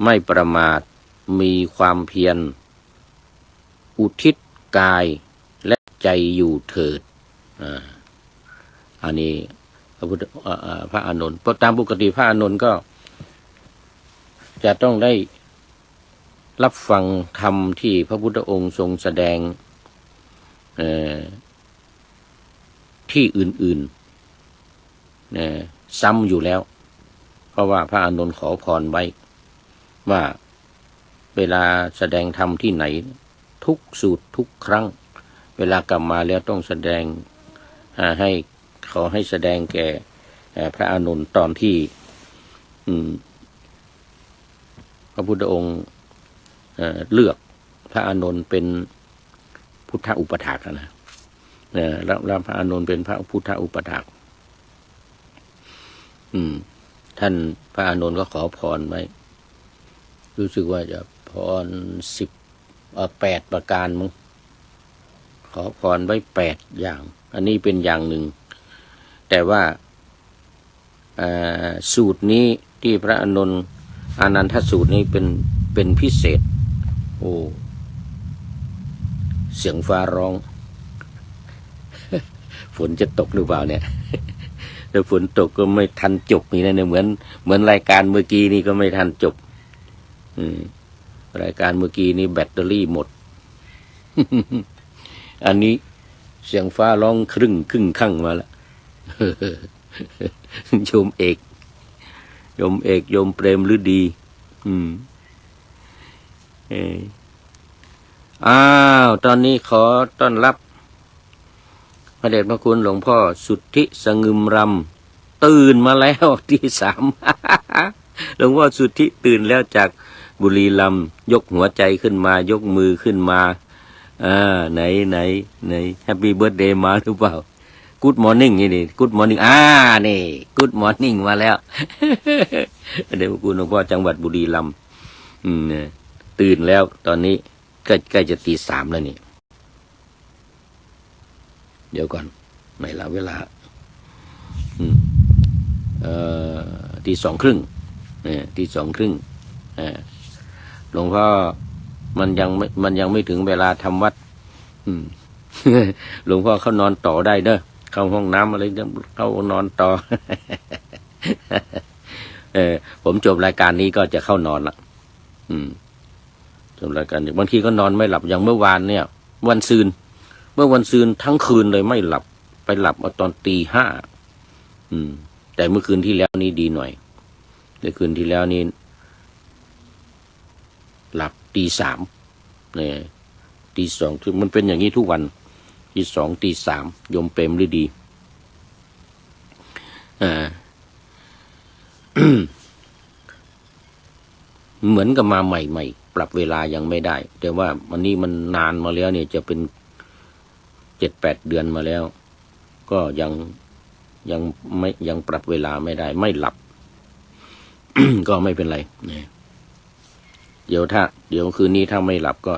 ไม่ประมาทมีความเพียรอุทิศกายและใจอยู่เถิดอันนี้พระอานนท์ตามปกติพระอานนท์ก็จะต้องได้ รับฟังธรรมที่พระพุทธองค์ทรงแสดงที่อื่นๆซ้ำอยู่แล้วเพราะว่าพระอานนท์ขอพรไว้ว่าเวลาแสดงธรรมที่ไหนทุกสูตรทุกครั้งเวลากลับมาแล้วต้องแสดงขอให้แสดงแก่พระอานนท์ตอนที่พระพุทธองค์เลือกพระอานนท์เป็นพุทธอุปถากนะแล้วพระอานนท์เป็นพระพุทธอุปถากท่านพระอานนท์ก็ขอพรไว้รู้สึกว่าจะพร8 ประการมั้งขอพรไว้8 อย่างอันนี้เป็นอย่างหนึ่งแต่ว่าสูตรนี้ที่พระอานนท์อานันทสูตรนี้เป็นพิเศษโอ้เสียงฟ้าร้อง ฝนจะตกหรือเปล่าเนี่ยถ้าฝนตกก็ไม่ทันจบนี่นะเนี่ยเหมือนรายการเมื่อกี้นี่ก็ไม่ทันจบรายการเมื่อกี้นี่แบตเตอรี่หมด อันนี้เสียงฟ้าร้องครึ่งข้างมาแล้ว โยมเอกโยมเปรมฤดีตอนนี้ขอต้อนรับพระเดชพระคุณหลวงพ่อสุทธิสงึมรำตื่นมาแล้วที่ 3 หลวงพ่อสุทธิตื่นแล้วจากบุรีรัมย์ยกหัวใจขึ้นมายกมือขึ้นมาไหนแฮปปี้เบิร์ธเดย์มาหรือเปล่ากู๊ดมอร์นิ่งนี่กู๊ดมอร์นิ่งนี่กู๊ดมอร์นิ่งมาแล้วเดี๋ยวคุณหลวงพ่อจังหวัดบุรีรัมย์ตื่นแล้วตอนนี้ใกล้จะตี 3แล้วนี่เดี๋ยวก่อนไม่ละเวลาตี 2:30ตี 2:30หลวงพ่อมันยังไม่ถึงเวลาทำวัดหลวงพ่อเขานอนต่อได้เด้อเข้าห้องน้ำอะไรเข้านอนต่อ ผมจบรายการนี้ก็จะเข้านอนละจบรายการบางทีก็นอนไม่หลับอย่างเมื่อวานเนี่ยเมื่อวันซืนทั้งคืนเลยไม่หลับไปหลับเอาตอนตี 5แต่เมื่อคืนที่แล้วนี่ดีหน่อยในคืนที่แล้วนี่หลับตี 3เนี่ยตี 2คือมันเป็นอย่างนี้ทุกวันตี 2ตี 3โยมเปรมฤดี เหมือนกับมาใหม่ๆปรับเวลายังไม่ได้แต่ว่าวันนี้มันนานมาแล้วเนี่ยจะเป็น 7-8 เดือนมาแล้วก็ยังปรับเวลาไม่ได้ไม่หลับ ก็ไม่เป็นไรเดี๋ยวคืนนี้ถ้าไม่หลับก็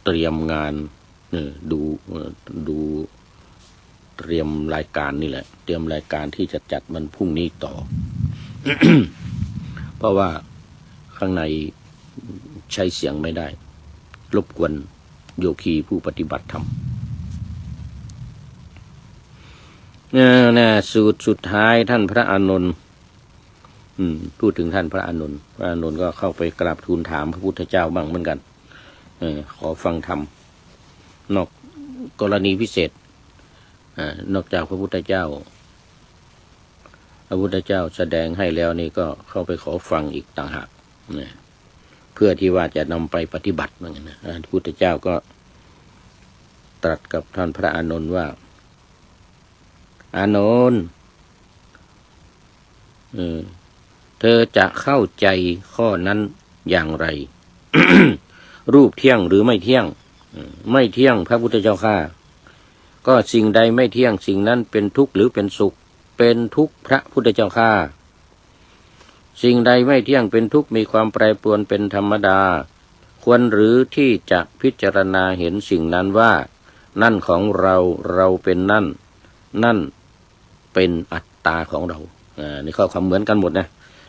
เตรียมงานดูเตรียมรายการนี่แหละเตรียมรายการที่จะจัดมันพรุ่งนี้ต่อ เพราะว่าข้างในใช้เสียงไม่ได้รบกวนโยคีผู้ปฏิบัติธรรมสูตรสุดท้ายท่านพระอานนท์พูดถึงท่านพระอานนท์ก็เข้าไปกราบทูลถามพระพุทธเจ้าบ้างเหมือนกันขอฟังธรรมนอกกรณีพิเศษนอกจากพระพุทธเจ้าแสดงให้แล้วนี่ก็เข้าไปขอฟังอีกต่างหากเพื่อที่ว่าจะนำไปปฏิบัติเหมือนกันนะพระพุทธเจ้าก็ตรัสกับท่านพระอานนท์ว่าอานนท์เธอจะเข้าใจข้อนั้นอย่างไร รูปเที่ยงหรือไม่เที่ยงไม่เที่ยงพระพุทธเจ้าข้าก็สิ่งใดไม่เที่ยงสิ่งนั้นเป็นทุกข์หรือเป็นสุขเป็นทุกข์พระพุทธเจ้าข้าสิ่งใดไม่เที่ยงเป็นทุกข์มีความแปรปรวนเป็นธรรมดาควรหรือที่จะพิจารณาเห็นสิ่งนั้นว่านั่นของเราเป็นนั่นเป็นอัตตาของเรานี่ข้อความเหมือนกันหมดนะ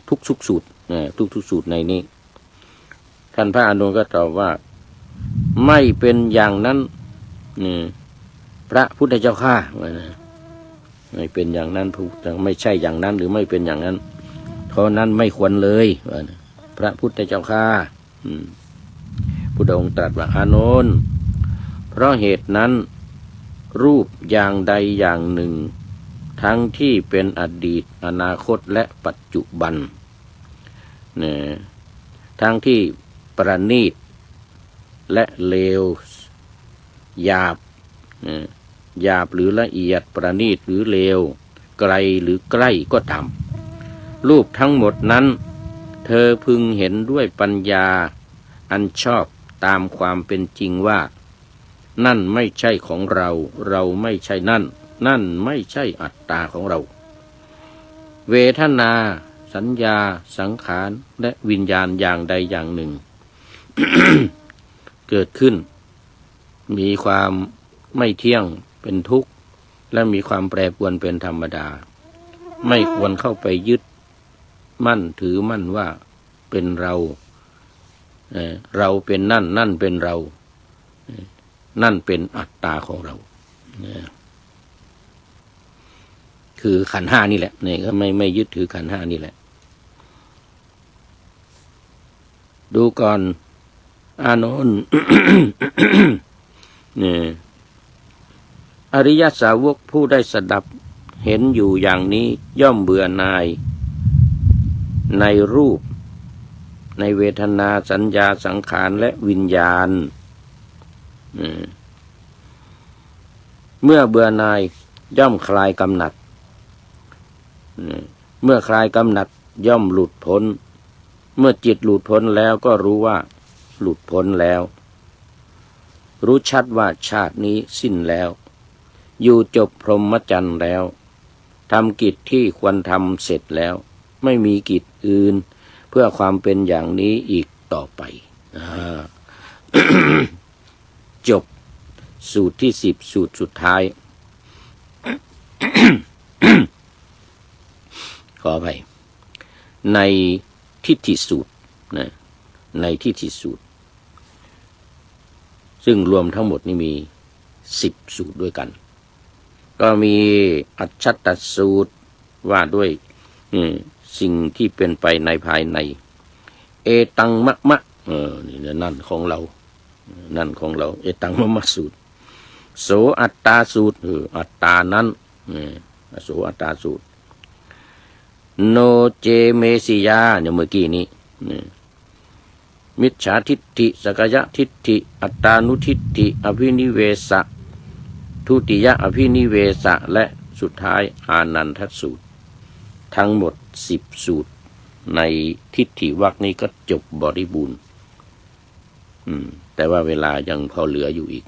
ทุกสูตรทุกสูตรในนี้ท่านพระอานนท์ก็ตอบว่าไม่เป็นอย่างนั้นพระพุทธเจ้าข้าไม่เป็นอย่างนั้นไม่ใช่อย่างนั้นหรือไม่เป็นอย่างนั้นเพราะนั้นไม่ควรเลย พระพุทธเจ้าข้าพุทธองค์ตรัสว่าอานนท์เพราะเหตุนั้นรูปอย่างใดอย่างหนึ่งทั้งที่เป็นอดีตอนาคตและปัจจุบันทั้งที่ประณีตและเลวหยาบหยาบหรือละเอียดประณีตหรือเลวไกลหรือใกล้ก็ตามรูปทั้งหมดนั้นเธอพึงเห็นด้วยปัญญาอันชอบตามความเป็นจริงว่านั่นไม่ใช่ของเราเราไม่ใช่นั่นไม่ใช่อัตตาของเราเวทนาสัญญาสังขารและวิญญาณอย่างใดอย่างหนึ่ง เกิดขึ้นมีความไม่เที่ยงเป็นทุกข์และมีความแปรปรวนเป็นธรรมดาไม่ควรเข้าไปยึดมั่นถือมั่นว่าเป็นเราเราเป็นนั่นเป็นเรานั่นเป็นอัตตาของเราคือขันธ์ห้านี่แหละนี่ก็ไม่ยึดถือขันธ์ห้านี่แหละดูก่อนอานนท์ นี่อริยสาวกผู้ได้สดับเห็นอยู่อย่างนี้ย่อมเบื่อหน่ายในรูปในเวทนาสัญญาสังขารและวิญญาณเมื่อเบื่อหน่ายย่อมคลายกำหนัดเมื่อคลายกำหนัดย่อมหลุดพ้นเมื่อจิตหลุดพ้นแล้วก็รู้ว่าหลุดพ้นแล้วรู้ชัดว่าชาตินี้สิ้นแล้วอยู่จบพรหมจรรย์แล้วทำกิจที่ควรทำเสร็จแล้วไม่มีกิจอื่นเพื่อความเป็นอย่างนี้อีกต่อไป จบสูตรที่10สูตรสุดท้าย ขออภัยในทิฏฐิสูตรนะในทิฏฐิสูตรซึ่งรวมทั้งหมดนี่มี10สูตรด้วยกันก็มีอัจฉตสูตรว่าด้วยสิ่งที่เป็นไปในภายในเอตังมะมะนี่นั่นของเราเอตังมะมะสูตรโสอัตตาสูตรอัตตานั้นโสอัตตาสูตรโนเจเมสิยาเนี่ยเมื่อกี้นี้มิจฉาทิฏฐิสกยทิฏฐิอัตตานุทิฏฐิอภินิเวสะทุติยอภินิเวสะและสุดท้ายอานันทสูตรทั้งหมด10สูตรในทิฏฐิวรรคนี้ก็จบบริบูรณ์แต่ว่าเวลายังพอเหลืออยู่อีก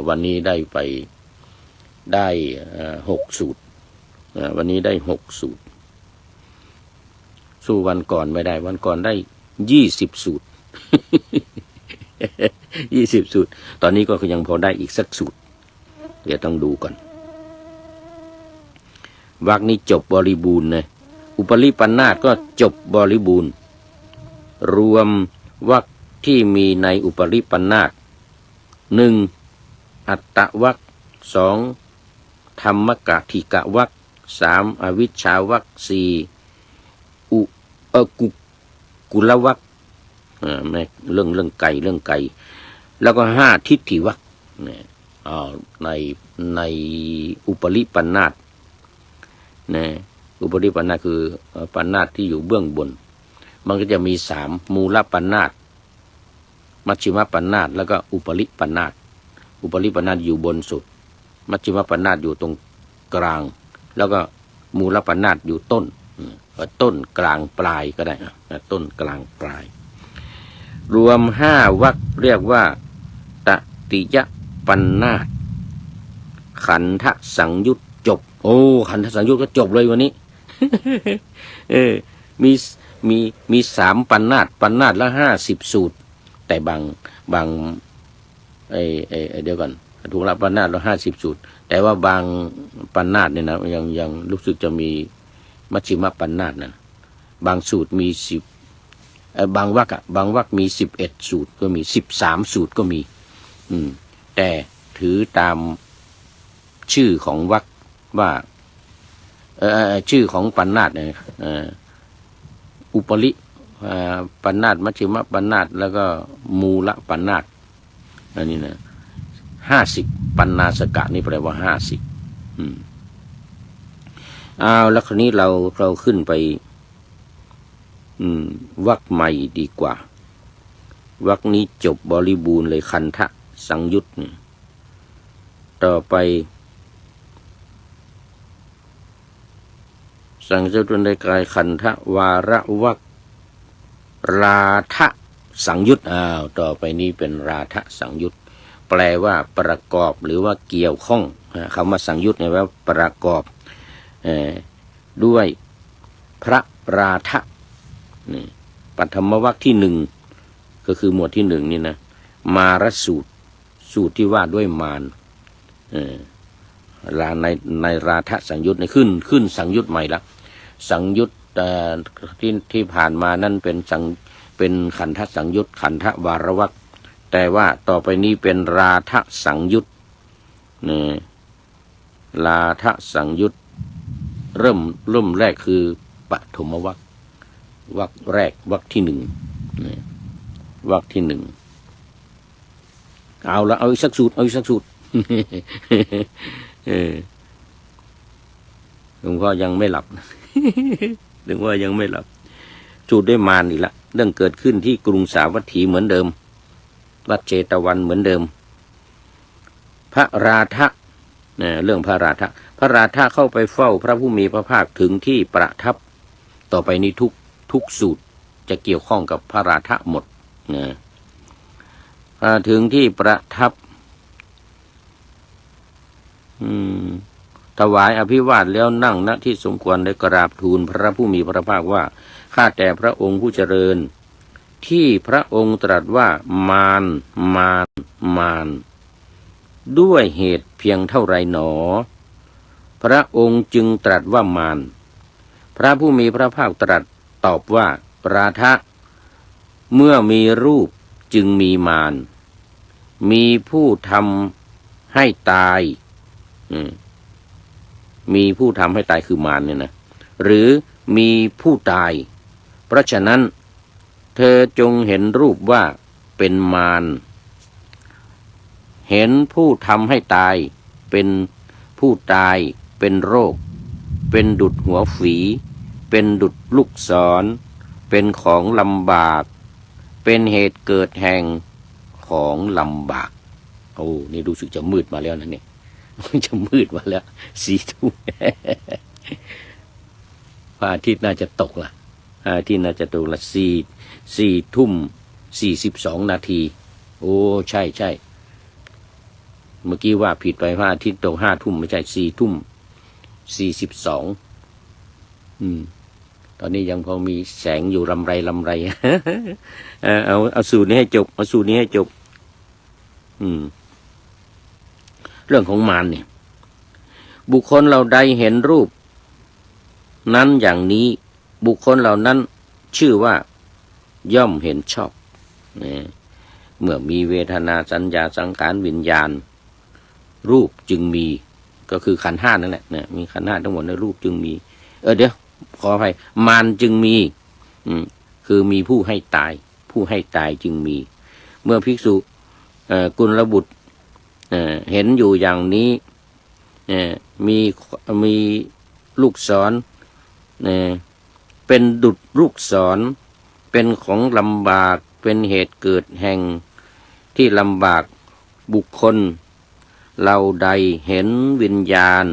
วันนี้ได้6สูตรวันนี้ได้6สูตรสู้วันก่อนไม่ได้วันก่อนได้20สูตร 20สูตรตอนนี้ก็ยังพอได้อีกสักสูตรเดี๋ยวต้องดูก่อนวรรคนี้จบบริบูรณ์นะอุปริปันธาสก็จบบริบูรณ์รวมวรรคที่มีในอุปริปันธาส1อัตตวรรค2ธรรมกถิกวรรค3อวิชชาวรรค4กุลวรรคเรื่องไก่แล้วก็5ทิฏฐิวรรคในอุปริปันธาสอุปริปันธาสคือปันธาสที่อยู่เบื้องบนมันก็จะมี3มูลปันธาสมัชฌิมปันธาสแล้วก็อุปริปันธาสอุปริปันธาสอยู่บนสุดมัชฌิมปันธาสอยู่ตรงกลางแล้วก็มูลปันธาสอยู่ต้นต้นกลางปลายก็ได้ต้นกลางปลายรวม5วรรคเรียกว่าตติยปันธาสขันธสังยุตจบโอ้ขันธสังยุตก็จบเลยวันนี้ มี3ปันธาสละ50สูตรแต่บางเดี๋ยวก่อนถูกละปันธาสละ50สูตรแต่ว่าบางปันธาสเนี่ยนะยังรู้สึกจะมีมัชฌิมปันธาสนะบางสูตรมี10บางวรรคมี11สูตรก็มี13สูตรก็มีแต่ถือตามชื่อของวรรคว่าชื่อของปันธาสเนี่ยอุปริ ปัณณาตมัชฌิมปัณณาตแล้วก็มูลปัณณาตอันนี้นะ50ปัณณาสกะนี่แปลว่า50เอาแล้วคราวนี้เราขึ้นไปวรรคใหม่ดีกว่าวรรคนี้จบบริบูรณ์เลยคันทะสังยุตเนี่ยต่อไปสังยุตในกายคันทะวาระวรรคราทะสังยุตต่อไปนี้เป็นราทะสังยุตแปลว่าประกอบหรือว่าเกี่ยวข้องคำว่าสังยุตเนี่ยว่าประกอบด้วยพระราทะนี่ปฐมวรรคที่1ก็คือหมวดที่1นี่นะมารสูตรที่ว่าด้วยมารในราทะสังยุตในขึ้นสังยุตใหม่ละสังยุตที่ผ่านมานั่นเป็นขันธสังยุตขันธวารวรรคแต่ว่าต่อไปนี้เป็นราทะสังยุตราทะสังยุตเริ่มแรกคือปฐมวรรควรรคแรกวรรคที่1วรรคที่1เอาละเอาอีกสักสูตรหลวงพ่อยังไม่หลับหลวงพ่อยังไม่หลับสูตรด้วยมารอีกละเรื่องเกิดขึ้นที่กรุงสาวัตถีเหมือนเดิมวัดเจตวันเหมือนเดิมพระราทะเรื่องพระราทะเข้าไปเฝ้าพระผู้มีพระภาคถึงที่ประทับต่อไปนี้ทุกสูตรจะเกี่ยวข้องกับพระราทะหมดถึงที่ประทับถวายอภิวาทแล้วนั่งณที่สมควรได้กราบทูลพระผู้มีพระภาคว่าข้าแต่พระองค์ผู้เจริญที่พระองค์ตรัสว่ามารด้วยเหตุเพียงเท่าไรหนอพระองค์จึงตรัสว่ามารพระผู้มีพระภาคตรัสตอบว่าราทะเมื่อมีรูปจึงมีมารมีผู้ทำให้ตายมีผู้ทำให้ตายคือมารเนี่ยนะหรือมีผู้ตายเพราะฉะนั้นเธอจงเห็นรูปว่าเป็นมารเห็นผู้ทำให้ตายเป็นผู้ตายเป็นโรคเป็นดุจหัวฝีเป็นดุจลูกศรเป็นของลำบากเป็นเหตุเกิดแห่งของลำบากโอ้นี่รู้สึกจะมืดมาแล้วนะเนี่ยจะมืดมาแล้ว4 ทุ่มพระอาทิตย์น่าจะตกละพระอาทิตย์น่าจะตกละ4 ทุ่ม 42 นาทีโอ้ใช่เมื่อกี้ว่าผิดไปพระอาทิตย์ตก5 ทุ่มไม่ใช่4 ทุ่ม 42ตอนนี้ยังพอมีแสงอยู่ลำไรเอาสูตรนี้ให้จบเรื่องของมารเนี่ยบุคคลเราใดเห็นรูปนั้นอย่างนี้บุคคลเหล่านั้นชื่อว่าย่อมเห็นชอบเมื่อมีเวทนาสัญญาสังขารวิญญาณรูปจึงมีก็คือขันธ์5นั่นแหละเนี่ยมีขันธ์5ทั้งหมดในรูปจึงมีเดี๋ยวขออภัยมารจึงมีคือมีผู้ให้ตายจึงมีเมื่อภิกษุกุลบุตรเห็นอยู่อย่างนี้มีลูกศรเป็นดุจลูกศรเป็นของลำบากเป็นเหตุเกิดแห่งที่ลำบากบุคคลเราใดเห็นวิญญาณ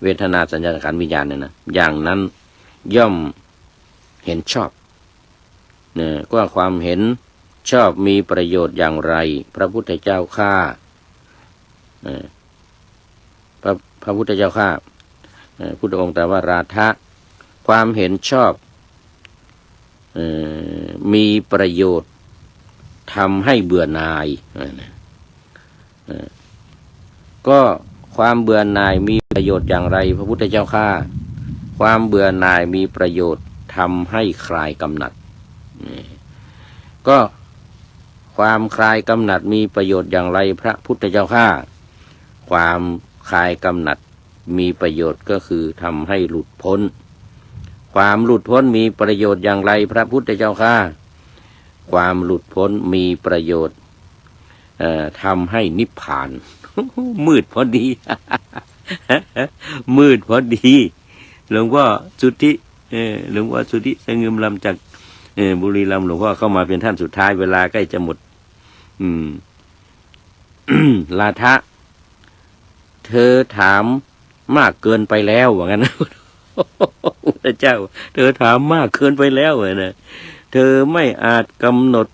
เวทนาสัญญาสังขารวิญญาณเนี่ยนะอย่างนั้นย่อมเห็นชอบก็ความเห็นชอบมีประโยชน์อย่างไรพระพุทธเจ้าข้าพระพุทธเจ้าข้าพุทธองค์ตรัสว่าราทะความเห็นชอบมีประโยชน์ทำให้เบื่อหน่ายก็ความเบื่อหน่ายมีประโยชน์อย่างไรพระพุทธเจ้าข้าความเบื่อหน่ายมีประโยชน์ทำให้คลายกำหนัดก็ความคลายกำหนัดมีประโยชน์อย่างไรพระพุทธเจ้าข้าความคลายกำหนัดมีประโยชน์ก็คือทำให้หลุดพ้น ความหลุดพ้นมีประโยชน์อย่างไรพระพุทธเจ้าข้าความหลุดพ้นมีประโยชน์ทำให้นิพพาน มืดพอดี มืดพอดีหลวงพ่อสุทธิหลวงพ่อสุทธิสงึมลำจากบุรีรัมย์หลวงพ่อเข้ามาเป็นท่านสุดท้ายเวลาใกล้จะหมด ลาทะเธอถามมากเกินไปแล้วว่างั้นนะพระเจ้าเธอถามมากเกินไปแล้วนะเธอไม่อาจกำหนด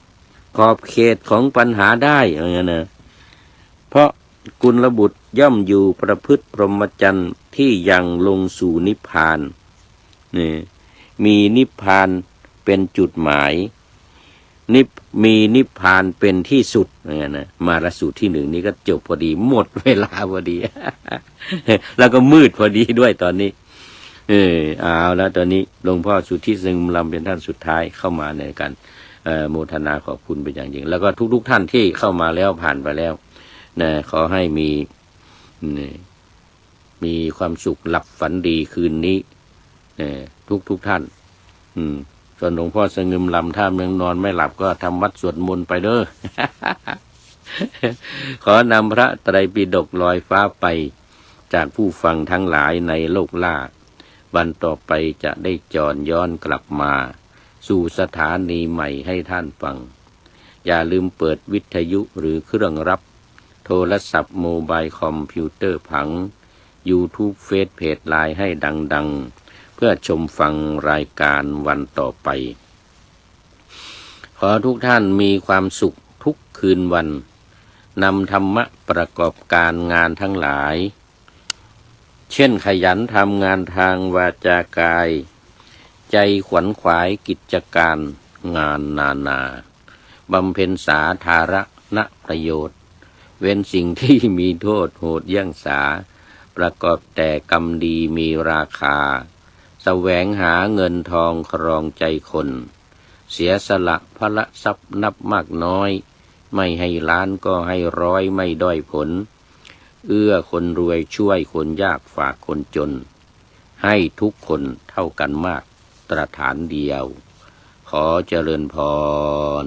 ขอบเขตของปัญหาได้ว่างั้นนะเพราะกุลบุตรย่อมอยู่ประพฤติพรหมจรรย์ที่ยังลงสู่นิพพานนี่มีนิพพานเป็นจุดหมายมีนิพพานเป็นที่สุดอย่างนั้นนะมาระสูตรที่หนึ่งนี้ก็จบพอดีหมดเวลาพอดี แล้วก็มืดพอดีด้วยตอนนี้เอาแล้วตอนนี้หลวงพ่อสุทธิสงึมลำเป็นท่านสุดท้ายเข้ามาในการโมทนาขอบคุณเป็นอย่างยิ่งแล้วก็ทุกท่านที่เข้ามาแล้วผ่านไปแล้วนะขอให้มีความสุขหลับฝันดีคืนนี้ทุกท่านส่วนหลวงพ่อสงึมลำถ้าเมืองนอนไม่หลับก็ทำวัดสวดมนต์ไปเด้อ ขอนำพระไตรปิฎกลอยฟ้าไปจากผู้ฟังทั้งหลายในโลกล่าวันต่อไปจะได้จรย้อนกลับมาสู่สถานีใหม่ให้ท่านฟังอย่าลืมเปิดวิทยุหรือเครื่องรับโทรศัพท์โมบายคอมพิวเตอร์ผัง YouTube เฟซเพจไลน์ให้ดังๆเพื่อชมฟังรายการวันต่อไปขอทุกท่านมีความสุขทุกคืนวันนำธรรมะประกอบการงานทั้งหลายเช่นขยันทำงานทางวาจากายใจขวนขวายกิจการงานนานาบำเพ็ญสาธารณประโยชน์เว้นสิ่งที่มีโทษโหดเยี่ยงสาประกอบแต่กรรมดีมีราคาแสวงหาเงินทองครองใจคนเสียสละพละทรัพย์นับมากน้อยไม่ให้ล้านก็ให้ร้อยไม่ด้อยผลเอื้อคนรวยช่วยคนยากฝากคนจนให้ทุกคนเท่ากันมากตรฐานเดียวขอเจริญพร